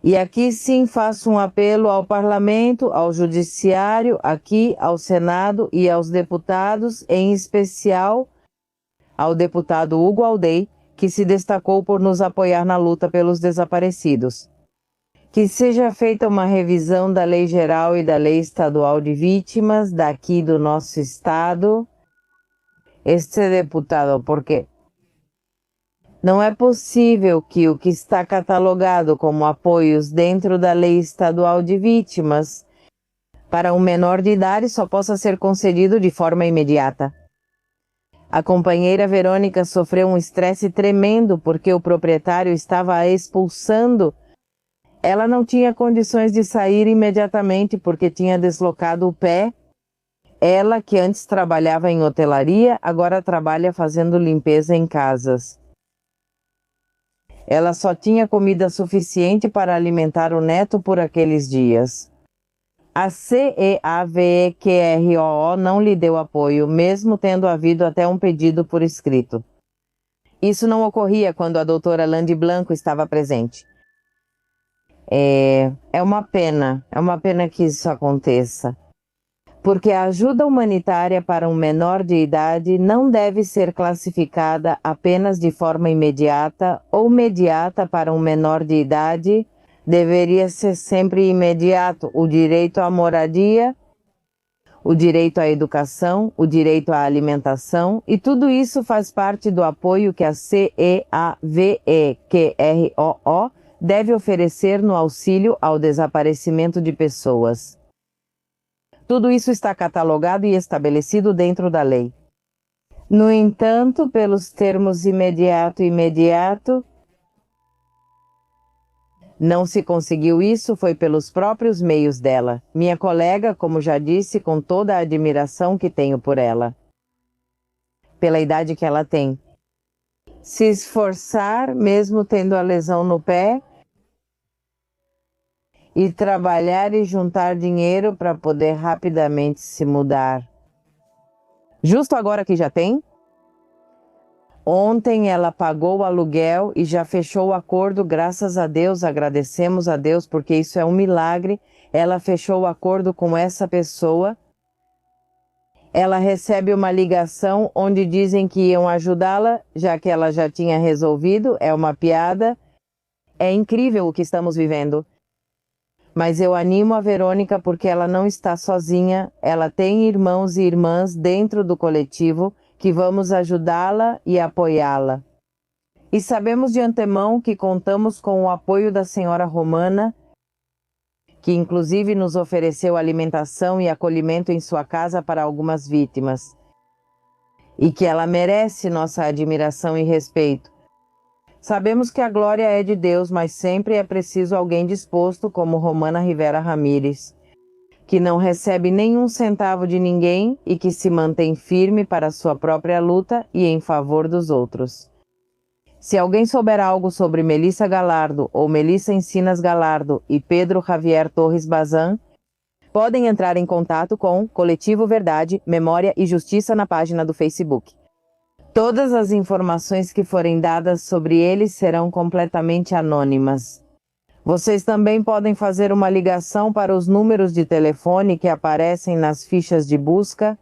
E aqui sim faço um apelo ao Parlamento, ao Judiciário, aqui ao Senado e aos deputados, em especial ao deputado Hugo Aldei, que se destacou por nos apoiar na luta pelos desaparecidos. Que seja feita uma revisão da Lei Geral e da Lei Estadual de Vítimas daqui do nosso estado. Este deputado, porque não é possível que o que está catalogado como apoios dentro da Lei Estadual de Vítimas para um menor de idade só possa ser concedido de forma imediata. A companheira Verônica sofreu um estresse tremendo porque o proprietário estava a expulsando. Ela não tinha condições de sair imediatamente porque tinha deslocado o pé. Ela, que antes trabalhava em hotelaria, agora trabalha fazendo limpeza em casas. Ela só tinha comida suficiente para alimentar o neto por aqueles dias. A CEAVEQROO não lhe deu apoio, mesmo tendo havido até um pedido por escrito. Isso não ocorria quando a doutora Landi Blanco estava presente. É uma pena que isso aconteça. porque a ajuda humanitária para um menor de idade não deve ser classificada apenas de forma imediata ou mediata para um menor de idade, deveria ser sempre imediato o direito à moradia, o direito à educação, o direito à alimentação, e tudo isso faz parte do apoio que a CEAVEQROO deve oferecer no auxílio ao desaparecimento de pessoas. Tudo isso está catalogado e estabelecido dentro da lei. No entanto, pelos termos imediato e imediato, não se conseguiu isso, foi pelos próprios meios dela. Minha colega, como já disse, com toda a admiração que tenho por ela, pela idade que ela tem, se esforçar, mesmo tendo a lesão no pé, e trabalhar e juntar dinheiro para poder rapidamente se mudar. Justo agora que já tem? Ontem ela pagou o aluguel e já fechou o acordo, graças a Deus, agradecemos a Deus, porque isso é um milagre. Ela fechou o acordo com essa pessoa. Ela recebe uma ligação onde dizem que iam ajudá-la, já que ela já tinha resolvido, é uma piada. É incrível o que estamos vivendo. Mas eu animo a Verônica porque ela não está sozinha, ela tem irmãos e irmãs dentro do coletivo que vamos ajudá-la e apoiá-la. E sabemos de antemão que contamos com o apoio da senhora Romana, que inclusive nos ofereceu alimentação e acolhimento em sua casa para algumas vítimas. E que ela merece nossa admiração e respeito. Sabemos que a glória é de Deus, mas sempre é preciso alguém disposto, como Romana Rivera Ramírez, que não recebe nenhum centavo de ninguém e que se mantém firme para sua própria luta e em favor dos outros. Se alguém souber algo sobre Melissa Galardo ou Melissa Encinas Galardo e Pedro Javier Torres Bazan, podem entrar em contato com Coletivo Verdade, Memória e Justiça na página do Facebook. Todas as informações que forem dadas sobre eles serão completamente anônimas. Vocês também podem fazer uma ligação para os números de telefone que aparecem nas fichas de busca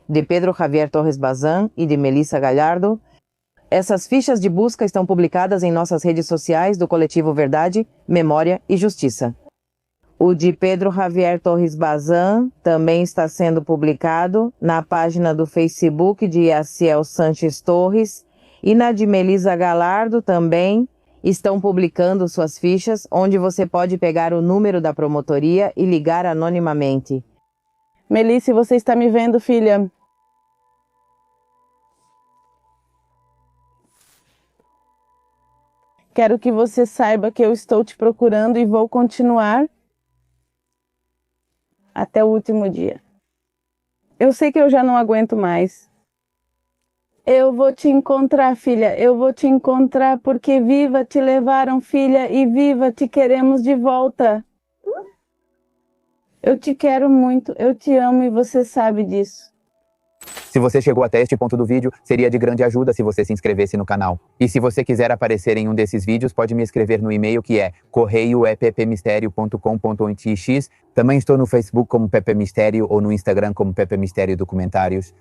de Pedro Javier Torres Bazan e de Melissa Gallardo. Essas fichas de busca estão publicadas em nossas redes sociais do Coletivo Verdade, Memória e Justiça. O de Pedro Javier Torres Bazan também está sendo publicado na página do Facebook de Yaciel Sanches Torres e na de Melissa Gallardo também estão publicando suas fichas, onde você pode pegar o número da promotoria e ligar anonimamente. Melissa, você está me vendo, filha? Quero que você saiba que eu estou te procurando e vou continuar até o último dia. Eu sei que eu já não aguento mais. Eu vou te encontrar, filha, eu vou te encontrar porque viva te levaram, filha, e viva te queremos de volta. Eu te quero muito, eu te amo e você sabe disso. Se você chegou até este ponto do vídeo, seria de grande ajuda se você se inscrevesse no canal. E se você quiser aparecer em um desses vídeos, pode me escrever no e-mail que é correio@ppmistério.com.mx. Também estou no Facebook como Pepe Mistério ou no Instagram como Pepe Mistério Documentários.